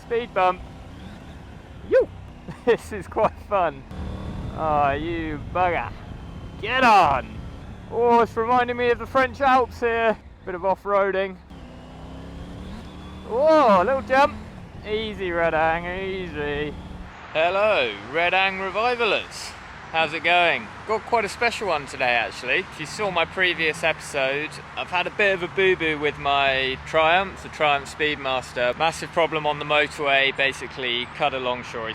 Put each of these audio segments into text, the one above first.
speed bump. You! This is quite fun. Ah, you bugger. Get on! Oh, it's reminding me of the French Alps here. Bit of off-roading. Oh, a little jump. Easy, Redang, easy. Hello, Redang Revivalers. How's it going? Got quite a special one today actually. If you saw my previous episode, I've had a bit of a boo-boo with my Triumph, the Triumph Speedmaster. Massive problem on the motorway, basically cut a long story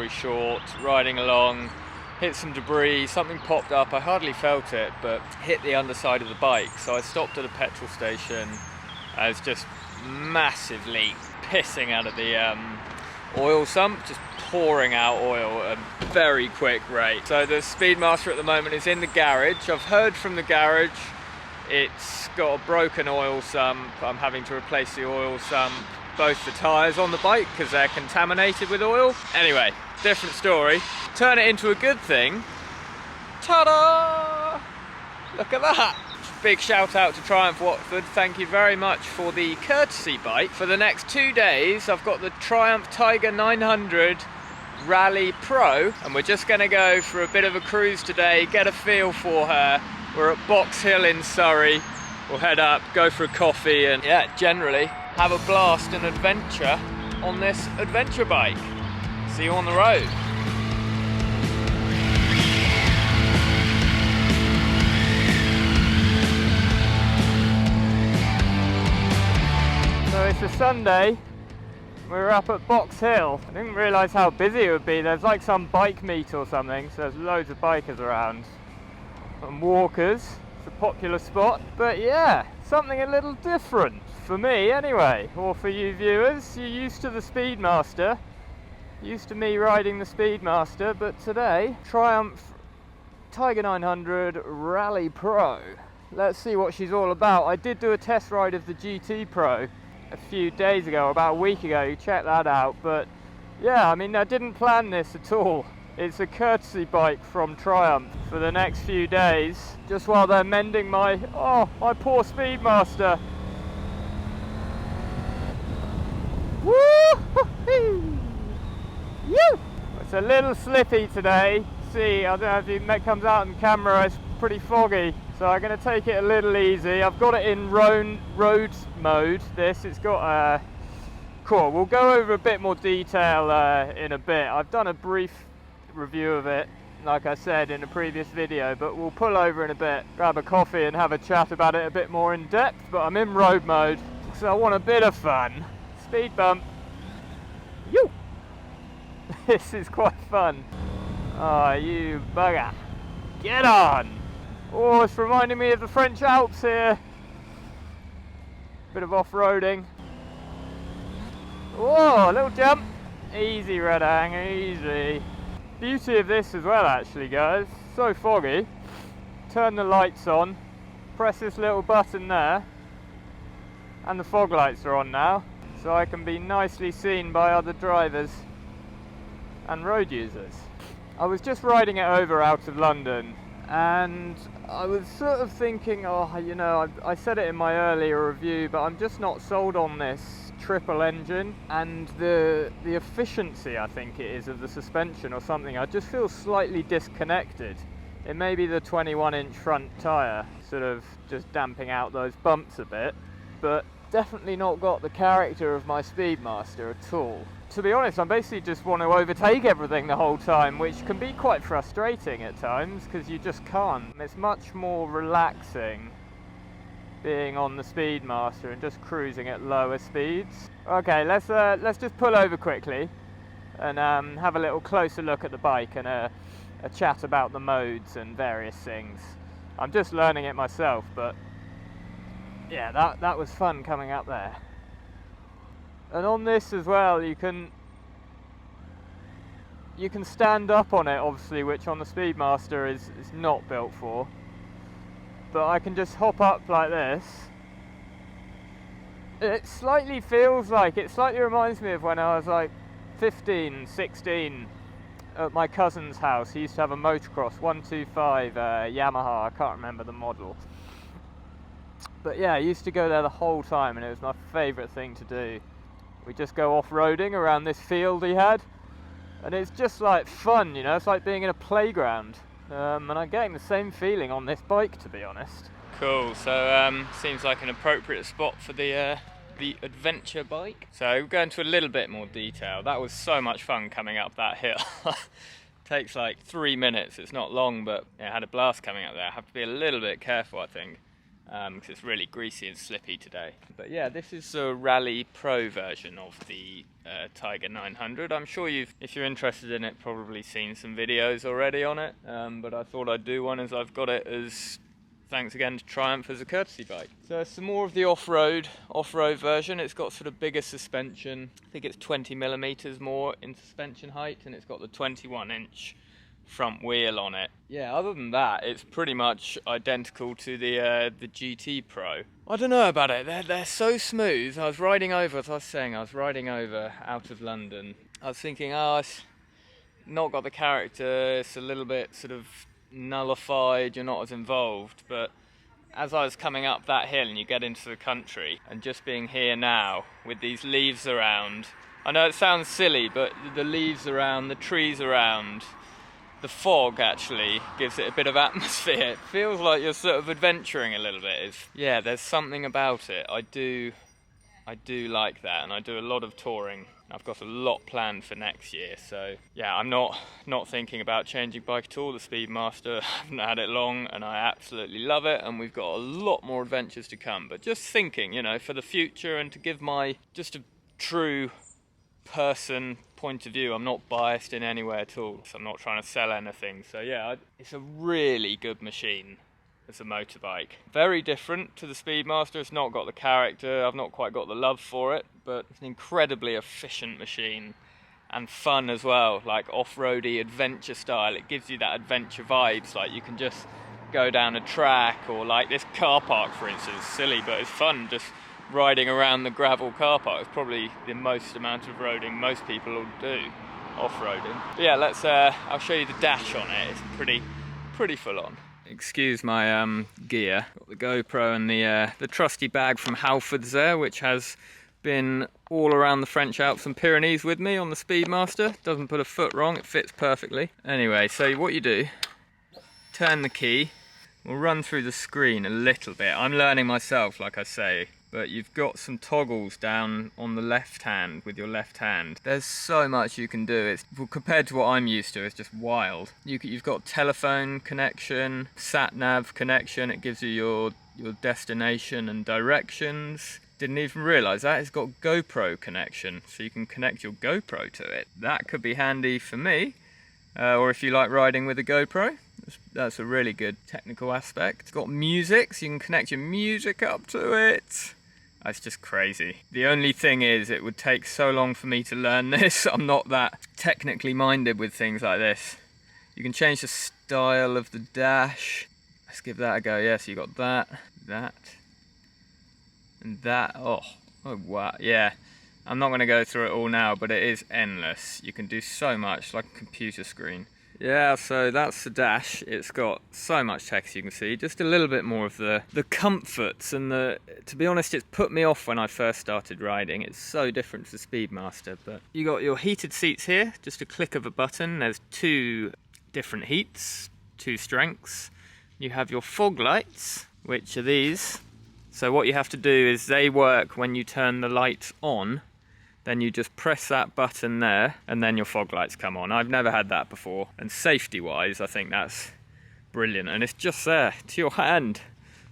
short, riding along, hit some debris, something popped up, I hardly felt it, but hit the underside of the bike. So I stopped at a petrol station. I was just massively pissing out of the oil sump, just pouring out oil at a very quick rate. So the Speedmaster at the moment is in the garage. I've heard from the garage it's got a broken oil sump. I'm having to replace the oil sump, both the tyres on the bike because they're contaminated with oil. Anyway, different story. Turn it into a good thing. Ta-da! Look at that! Big shout out to Triumph Watford, thank you very much for the courtesy bike. For the next 2 days I've got the Triumph Tiger 900 Rally Pro and we're just going to go for a bit of a cruise today, get a feel for her. We're at Box Hill in Surrey, we'll head up, go for a coffee and yeah, generally have a blast and adventure on this adventure bike. See you on the road. So it's a Sunday, we're up at Box Hill. I didn't realise how busy it would be. There's like some bike meet or something, so there's loads of bikers around. And walkers, it's a popular spot. But yeah, something a little different, for me anyway, or for you viewers. You're used to the Speedmaster, used to me riding the Speedmaster, but today, Triumph Tiger 900 Rally Pro. Let's see what she's all about. I did do a test ride of the GT Pro a few days ago, about a week ago, you check that out. But yeah, I mean, I didn't plan this at all. It's a courtesy bike from Triumph for the next few days, just while they're mending my poor Speedmaster. Woo! It's a little slippy today. See, I don't know if it comes out on camera, it's pretty foggy. So I'm going to take it a little easy. I've got it in road mode, it's got a... Cool, we'll go over a bit more detail in a bit. I've done a brief review of it, like I said in a previous video, but we'll pull over in a bit, grab a coffee and have a chat about it a bit more in depth. But I'm in road mode, so I want a bit of fun. Speed bump. You! This is quite fun. Oh, you bugger. Get on! Oh, it's reminding me of the French Alps here. Bit of off-roading. Oh, a little jump. Easy, Redang, easy. Beauty of this as well, actually, guys. So foggy. Turn the lights on. Press this little button there. And the fog lights are on now. So I can be nicely seen by other drivers and road users. I was just riding it over out of London. And I was sort of thinking, I said it in my earlier review, but I'm just not sold on this triple engine and the efficiency, I think it is, of the suspension or something. I just feel slightly disconnected. It may be the 21-inch front tyre sort of just damping out those bumps a bit, but definitely not got the character of my Speedmaster at all. To be honest, I basically just want to overtake everything the whole time, which can be quite frustrating at times because you just can't. It's much more relaxing being on the Speedmaster and just cruising at lower speeds. Okay, let's just pull over quickly and have a little closer look at the bike and a chat about the modes and various things. I'm just learning it myself, but yeah, that was fun coming up there. And on this as well, you can stand up on it, obviously, which on the Speedmaster is not built for. But I can just hop up like this. It slightly reminds me of when I was like 15, 16 at my cousin's house. He used to have a motocross 125 Yamaha, I can't remember the model. But yeah, I used to go there the whole time and it was my favourite thing to do. We just go off-roading around this field he had, and it's just like fun, you know, it's like being in a playground. And I'm getting the same feeling on this bike, to be honest. Cool, so seems like an appropriate spot for the adventure bike. So we'll go into a little bit more detail. That was so much fun coming up that hill. Takes like 3 minutes, it's not long, but I had a blast coming up there. I have to be a little bit careful, I think, because it's really greasy and slippy today. But yeah, this is a Rally Pro version of the Tiger 900. I'm sure if you're interested in it, probably seen some videos already on it, but I thought I'd do one as I've got it as thanks again to Triumph as a courtesy bike. So some more of the off-road version. It's got sort of bigger suspension. I think it's 20 millimeters more in suspension height, and it's got the 21-inch front wheel on it. Yeah, other than that, it's pretty much identical to the GT Pro. I don't know about it. They're so smooth. I was riding over, as I was saying, out of London. I was thinking, it's not got the character. It's a little bit sort of nullified, you're not as involved, but as I was coming up that hill and you get into the country, and just being here now with these leaves around, I know it sounds silly, but the leaves around, the trees around, the fog actually gives it a bit of atmosphere. It feels like you're sort of adventuring a little bit. Yeah, there's something about it. I do like that, and I do a lot of touring. I've got a lot planned for next year, so yeah, I'm not thinking about changing bike at all. The Speedmaster, I haven't had it long, and I absolutely love it, and we've got a lot more adventures to come. But just thinking, you know, for the future, and to give my just a true person point of view. I'm not biased in any way at all, so I'm not trying to sell anything. So yeah, it's a really good machine as a motorbike. Very different to the Speedmaster. It's not got the character, I've not quite got the love for it, but it's an incredibly efficient machine and fun as well, like off-roady adventure style. It gives you that adventure vibes, like you can just go down a track, or like this car park for instance. Silly, but it's fun just riding around the gravel car park. It's probably the most amount of roading most people will do, off-roading. But yeah, I'll show you the dash on it. It's pretty full on. Excuse my gear. Got the GoPro and the trusty bag from Halfords there, which has been all around the French Alps and Pyrenees with me on the Speedmaster. Doesn't put a foot wrong, it fits perfectly. Anyway, so what you do, turn the key. We'll run through the screen a little bit. I'm learning myself, like I say. But you've got some toggles down on the left hand with your left hand. There's so much you can do. Compared to what I'm used to, it's just wild. You've got telephone connection, sat-nav connection. It gives you your destination and directions. Didn't even realise that. It's got GoPro connection, so you can connect your GoPro to it. That could be handy for me, or if you like riding with a GoPro. That's a really good technical aspect. It's got music, so you can connect your music up to it. That's just crazy. The only thing is, it would take so long for me to learn this. I'm not that technically minded with things like this. You can change the style of the dash. Let's give that a go. Yeah, so you got that, and that. Oh wow, yeah. I'm not going to go through it all now, but it is endless. You can do so much, like a computer screen. Yeah, so that's the dash. It's got so much text, you can see. Just a little bit more of the comforts, and to be honest, it's put me off when I first started riding. It's so different to the Speedmaster. But you got your heated seats here, just a click of a button. There's 2 different heats, 2 strengths. You have your fog lights, which are these. So what you have to do is they work when you turn the lights on. Then you just press that button there, and then your fog lights come on. I've never had that before, and safety-wise, I think that's brilliant. And it's just there, to your hand,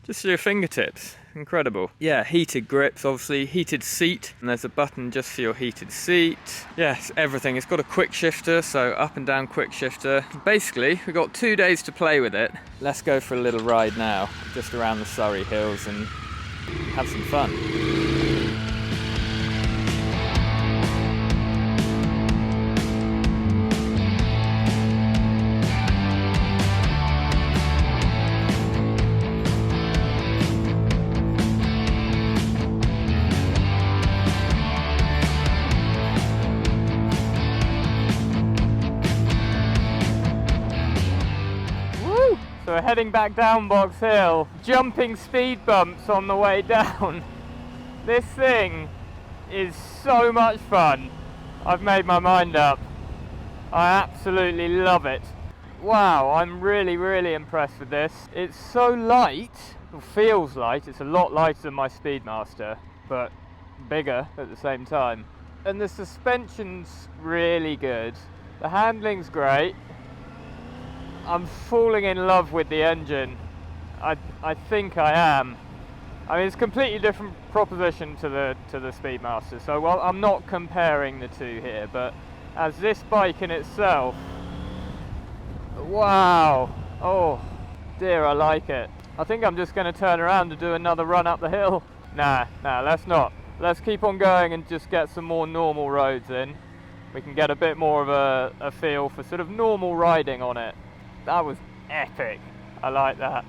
just to your fingertips. Incredible. Yeah, heated grips, obviously, heated seat, and there's a button just for your heated seat. Yes, everything. It's got a quick shifter, so up and down quick shifter. Basically, we've got 2 days to play with it. Let's go for a little ride now, just around the Surrey Hills, and have some fun. So we're heading back down Box Hill, jumping speed bumps on the way down. This thing is so much fun. I've made my mind up. I absolutely love it. Wow, I'm really impressed with this. It's so light, it feels light. It's a lot lighter than my Speedmaster, but bigger at the same time. And the suspension's really good. The handling's great. I'm falling in love with the engine. I think I am. I mean, it's a completely different proposition to the Speedmaster. So, well, I'm not comparing the two here, but as this bike in itself, wow, oh dear, I like it. I think I'm just going to turn around and do another run up the hill. Nah, let's not. Let's keep on going and just get some more normal roads in. We can get a bit more of a feel for sort of normal riding on it. That was epic. I like that.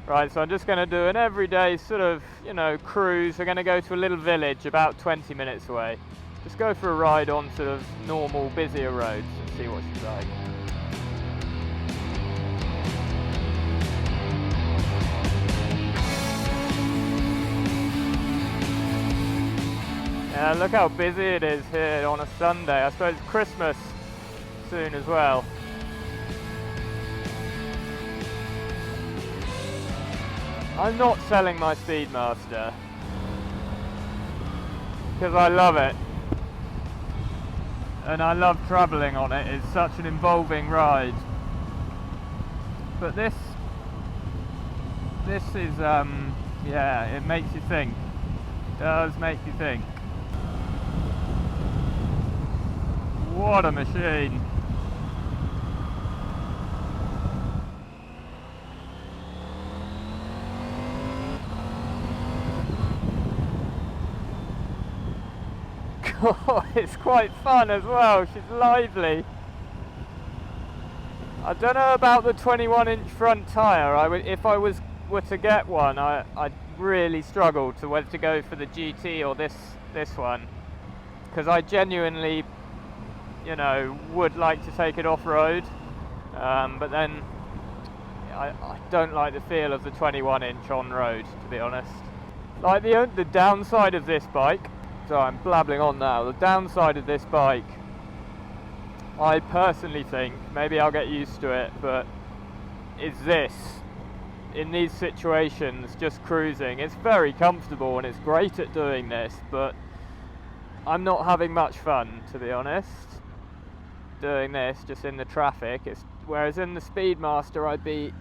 Right, so I'm just going to do an everyday sort of, you know, cruise. We're going to go to a little village about 20 minutes away. Just go for a ride on sort of normal, busier roads and see what she's like. Yeah, look how busy it is here on a Sunday. I suppose Christmas soon as well. I'm not selling my Speedmaster because I love it and I love travelling on it. It's such an involving ride. But this is yeah, it makes you think. It does make you think. What a machine. Oh, it's quite fun as well. She's lively. I don't know about the 21-inch front tyre. If I were to get one, I'd really struggle to whether to go for the GT or this one, because I genuinely, you know, would like to take it off-road, but then I don't like the feel of the 21-inch on-road, to be honest. Like the downside of this bike. So I'm blabbling on now. The downside of this bike, I personally think, maybe I'll get used to it, but is this. In these situations, just cruising, it's very comfortable and it's great at doing this, but I'm not having much fun, to be honest, doing this just in the traffic. Whereas in the Speedmaster, I'd be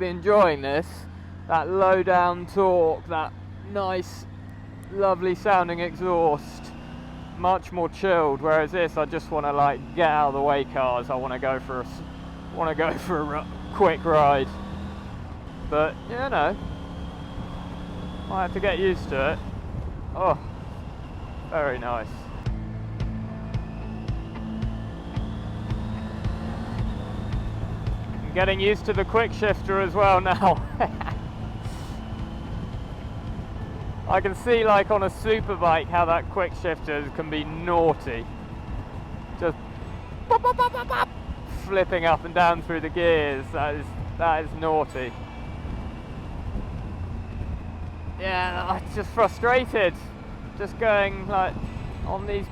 enjoying this, that low down torque, that nice lovely sounding exhaust, much more chilled. Whereas this, I just want to like get out of the way cars. I want to go for a quick ride. But you know, might have to get used to it. Oh, very nice. I'm getting used to the quick shifter as well now. I can see, like on a superbike, how that quick shifter can be naughty. Just bop, bop, bop, bop, bop, flipping up and down through the gears. That is naughty. Yeah, I'm just frustrated. Just going like on these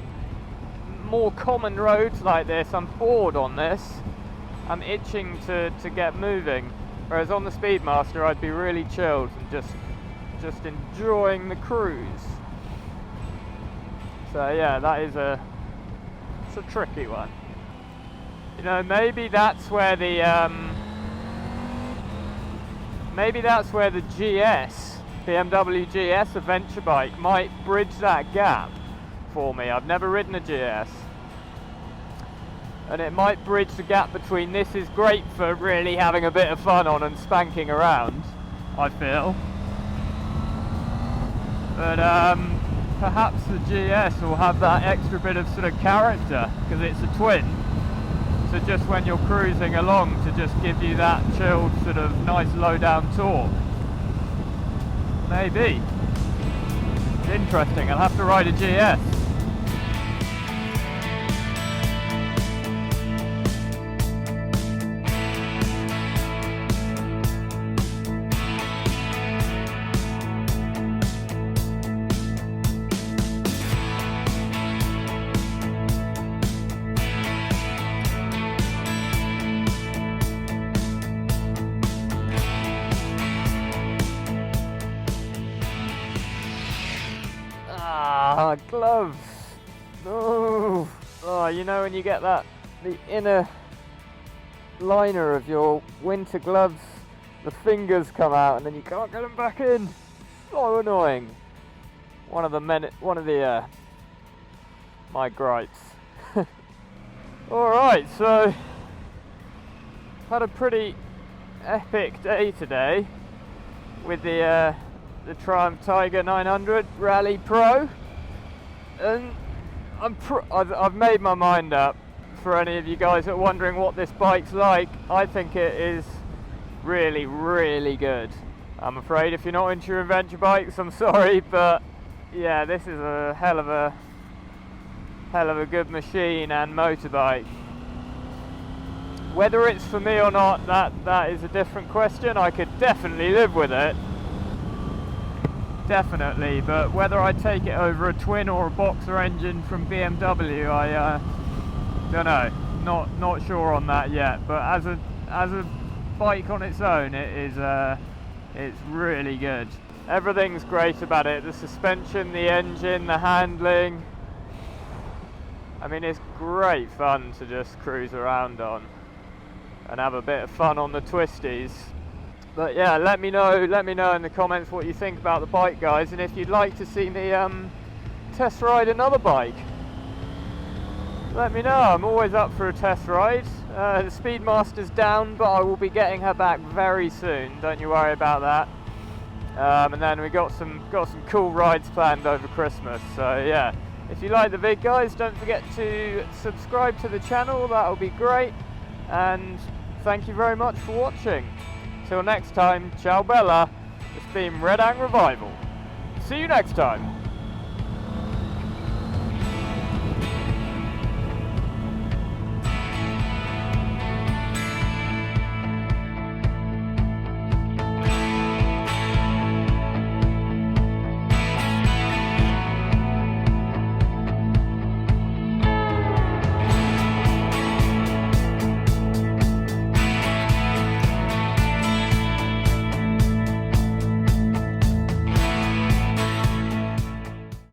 more common roads like this. I'm bored on this. I'm itching to get moving. Whereas on the Speedmaster, I'd be really chilled and just enjoying the cruise. So yeah, it's a tricky one. You know, maybe that's where the GS, BMW GS adventure bike might bridge that gap for me. I've never ridden a GS, and it might bridge the gap between this is great for really having a bit of fun on and spanking around, I feel. But perhaps the GS will have that extra bit of sort of character because it's a twin. So just when you're cruising along, to just give you that chilled sort of nice low down torque. Maybe. It's interesting. I'll have to ride a GS. Ah, gloves. Oh, you know when you get that, the inner liner of your winter gloves, the fingers come out and then you can't get them back in. So annoying. One of my gripes. Alright, so had a pretty epic day today with the Triumph Tiger 900 Rally Pro, and I've made my mind up. For any of you guys that are wondering what this bike's like, I think it is really, really good. I'm afraid if you're not into your adventure bikes, I'm sorry, but yeah, this is a hell of a good machine and motorbike. Whether it's for me or not, that is a different question. I could definitely live with it, definitely, but whether I take it over a twin or a boxer engine from BMW, I don't know, not sure on that yet. But as a bike on its own, it's really good. Everything's great about it. The suspension, the engine, the handling. I mean, it's great fun to just cruise around on and have a bit of fun on the twisties. But yeah, let me know in the comments what you think about the bike, guys, and if you'd like to see me test ride another bike. Let me know. I'm always up for a test ride. The Speedmaster's down, but I will be getting her back very soon. Don't you worry about that. And then we got some cool rides planned over Christmas. So yeah, if you like the vid, guys, don't forget to subscribe to the channel. That'll be great. And thank you very much for watching. Till next time, ciao bella. It's been Red Ang Revival. See you next time.